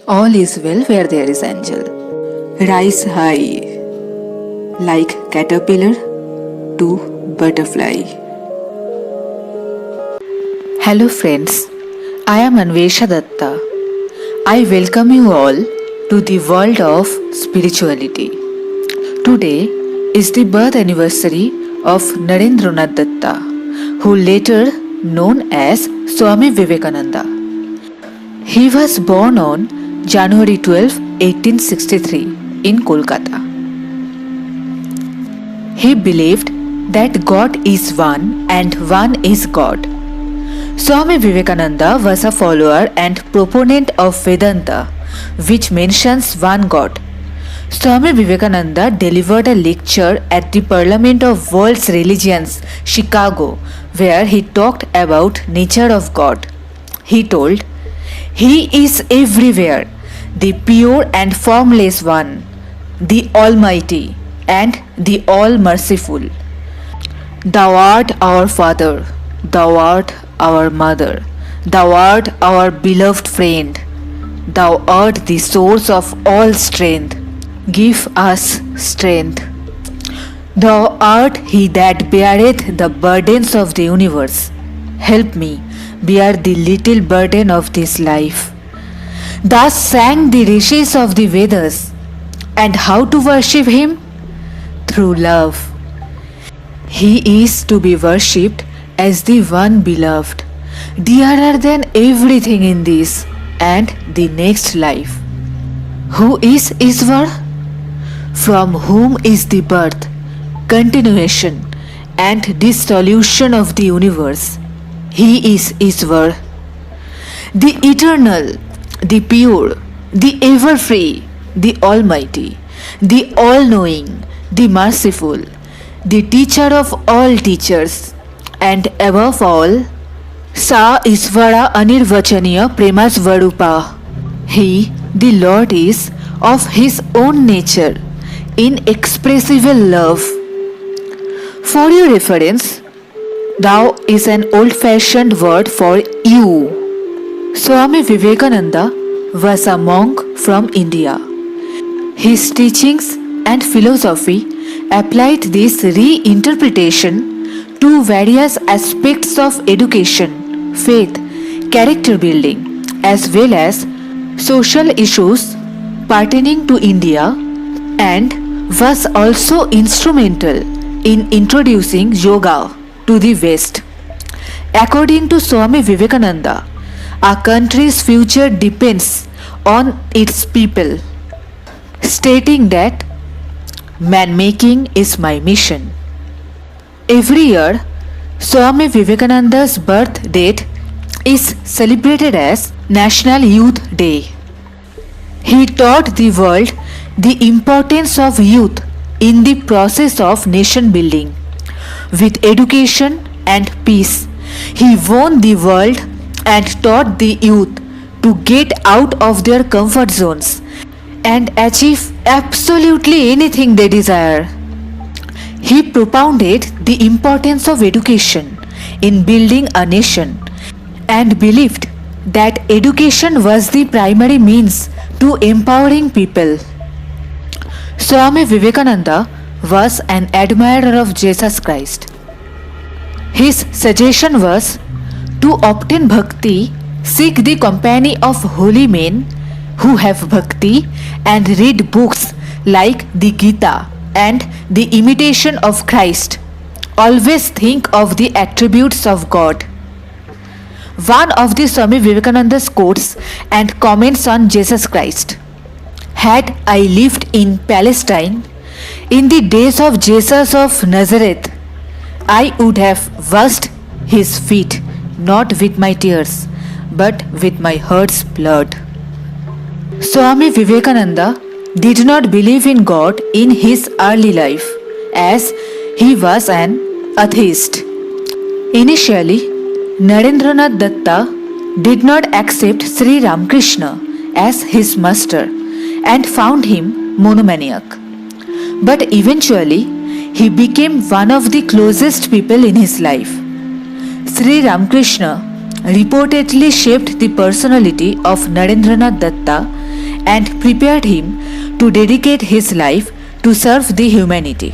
All is well where there is angel. Rise high, like caterpillar to butterfly. Hello friends, I am Anvesha Datta. I welcome you all to the world of spirituality. Today is the birth anniversary of Narendranath Datta, who later known as Swami Vivekananda. He was born on January 12, 1863 in Kolkata. He believed that God is one and one is God. Swami Vivekananda was a follower and proponent of Vedanta, which mentions one God. Swami Vivekananda delivered a lecture at the Parliament of World's Religions, Chicago, where he talked about nature of God. He told, "He is everywhere, the pure and formless one, the Almighty and the All-Merciful. Thou art our Father, Thou art our Mother, Thou art our beloved friend, Thou art the source of all strength. Give us strength. Thou art He that beareth the burdens of the universe. Help me bear the little burden of this life." Thus sang the rishis of the Vedas. And how to worship Him? Through love. He is to be worshipped as the one beloved, dearer than everything in this and the next life. Who is Iswar? From whom is the birth, continuation, and dissolution of the universe. He is Iswar, the eternal, the pure, the ever free, the almighty, the all knowing, the merciful, the teacher of all teachers, and above all, Sa Isvara Anirvachaniya Premasvarupa. He, the Lord, is of His own nature, inexpressible love. For your reference, thou is an old-fashioned word for you. Swami Vivekananda was a monk from India. His teachings and philosophy applied this reinterpretation to various aspects of education, faith, character building, as well as social issues pertaining to India, and was also instrumental in introducing yoga to the West. According to Swami Vivekananda, a country's future depends on its people, stating that man-making is my mission. Every year, Swami Vivekananda's birth date is celebrated as National Youth Day. He taught the world the importance of youth in the process of nation building. With education and peace, he won the world and taught the youth to get out of their comfort zones and achieve absolutely anything they desire. He propounded the importance of education in building a nation and believed that education was the primary means to empowering people. Swami Vivekananda was an admirer of Jesus Christ. His suggestion was to obtain bhakti, seek the company of holy men who have bhakti and read books like the Gita and the Imitation of Christ. Always think of the attributes of God. One of the Swami Vivekananda's quotes and comments on Jesus Christ: "Had I lived in Palestine in the days of Jesus of Nazareth, I would have washed His feet not with my tears but with my heart's blood." Swami Vivekananda did not believe in God in his early life, as he was an atheist. Initially, Narendranath Datta did not accept Sri Ramakrishna as his master and found him monomaniac. But eventually, he became one of the closest people in his life. Sri Ramakrishna reportedly shaped the personality of Narendranath Datta and prepared him to dedicate his life to serve the humanity.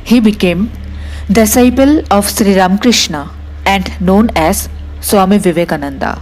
He became disciple of Sri Ramakrishna and known as Swami Vivekananda.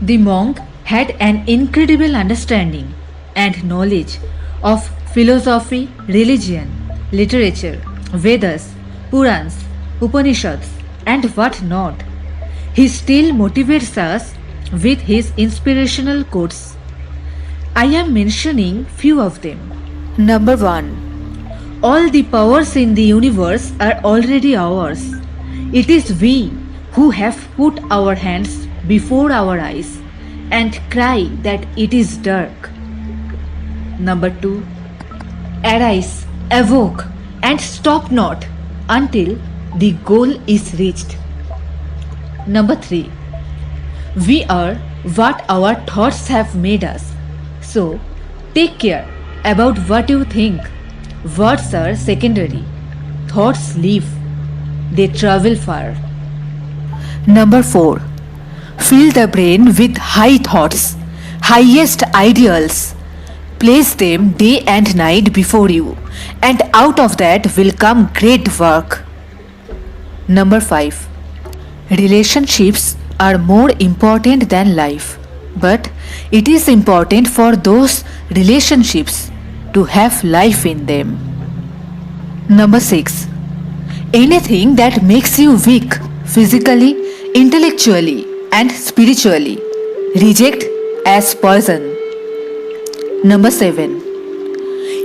The monk had an incredible understanding and knowledge of philosophy, religion, literature, Vedas, Purans, Upanishads, and what not. He still motivates us with his inspirational quotes. I am mentioning few of them. Number 1. All the powers in the universe are already ours. It is we who have put our hands before our eyes and cry that it is dark. Number 2. Arise, awoke, and stop not until the goal is reached. Number 3. We are what our thoughts have made us. So, take care about what you think. Words are secondary. Thoughts live. They travel far. Number 4. Fill the brain with high thoughts, highest ideals. Place them day and night before you, and out of that will come great work. Number 5. Relationships are more important than life, but it is important for those relationships to have life in them. Number 6. Anything that makes you weak physically, intellectually, and spiritually, reject as poison. Number 7.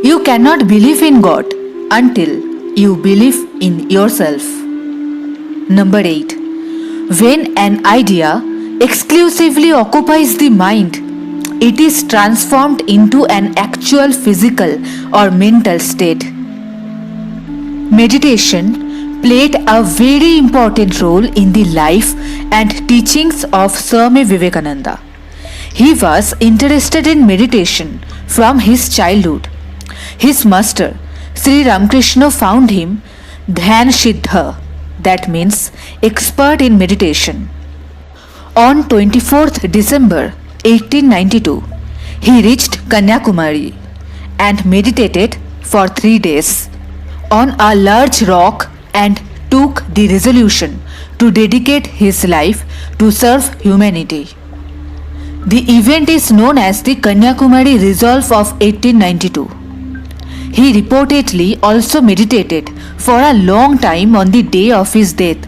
You cannot believe in God until you believe in yourself. Number 8. When an idea exclusively occupies the mind, it is transformed into an actual physical or mental state. Meditation played a very important role in the life and teachings of Swami Vivekananda. He was interested in meditation from his childhood. His master, Sri Ramakrishna, found him Dhyan Siddha, that means expert in meditation. On 24th December 1892, he reached Kanyakumari and meditated for 3 days on a large rock and took the resolution to dedicate his life to serve humanity. The event is known as the Kanyakumari Resolve of 1892. He reportedly also meditated for a long time on the day of his death,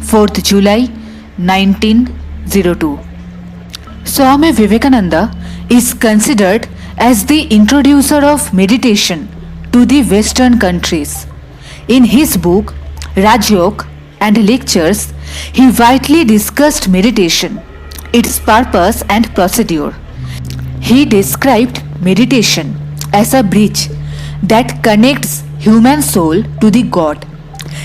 4th July 1902. Swami Vivekananda is considered as the introducer of meditation to the Western countries. In his book Raj Yoga and lectures, he widely discussed meditation, its purpose and procedure. He described meditation as a bridge that connects human soul to the God.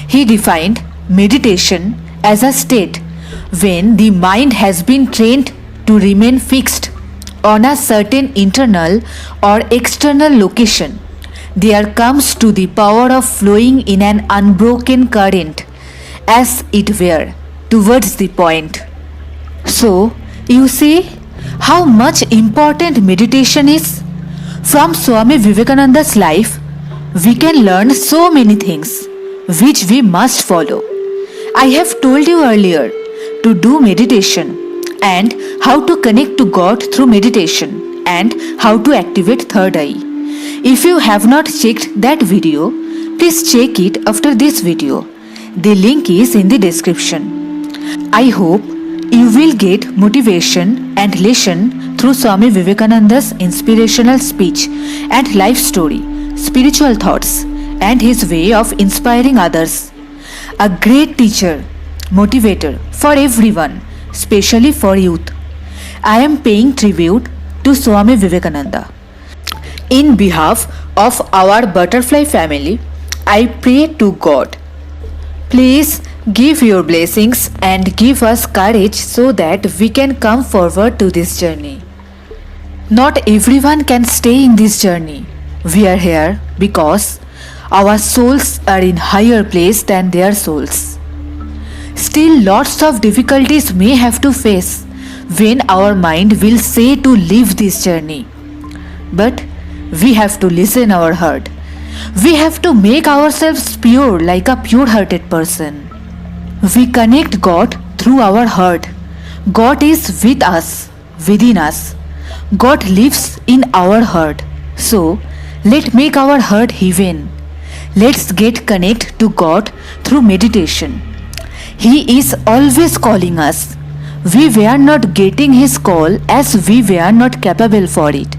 He defined meditation as a state when the mind has been trained to remain fixed on a certain internal or external location. There comes to the power of flowing in an unbroken current, as it were, towards the point. So, you see how much important meditation is? From Swami Vivekananda's life, we can learn so many things which we must follow. I have told you earlier to do meditation and how to connect to God through meditation and how to activate third eye. If you have not checked that video, please check it after this video. The link is in the description. I hope you will get motivation and lesson through Swami Vivekananda's inspirational speech and life story, spiritual thoughts, and his way of inspiring others. A great teacher, motivator for everyone, especially for youth. I am paying tribute to Swami Vivekananda. In behalf of our butterfly family, I pray to God. Please give your blessings and give us courage so that we can come forward to this journey. Not everyone can stay in this journey. We are here because our souls are in higher place than their souls. Still, lots of difficulties may have to face, when our mind will say to leave this journey. But we have to listen our heart. We have to make ourselves pure like a pure-hearted person. We connect God through our heart. God is with us, within us. God lives in our heart. So, let's make our heart heaven. Let's get connect to God through meditation. He is always calling us. We were not getting His call as we were not capable for it.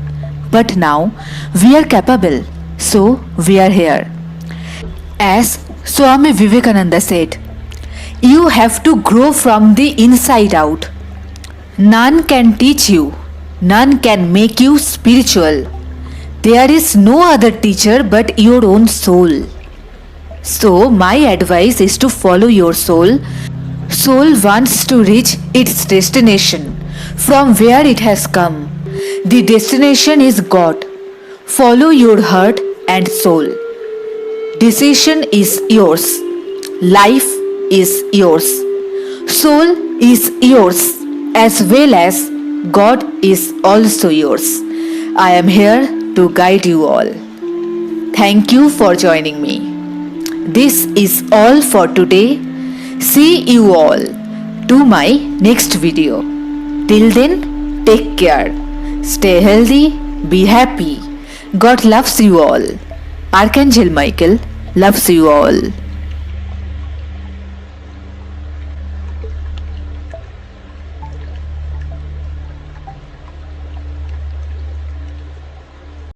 But now we are capable, so we are here. As Swami Vivekananda said, you have to grow from the inside out. None can teach you, none can make you spiritual. There is no other teacher but your own soul. So, my advice is to follow your soul. Soul wants to reach its destination from where it has come. The destination is God. Follow your heart and soul. Decision is yours. Life is yours. Soul is yours as well as God is also yours. I am here to guide you all. Thank you for joining me. This is all for today. See you all to my next video. Till then, take care. Stay healthy, be happy. God loves you all. Archangel Michael loves you all.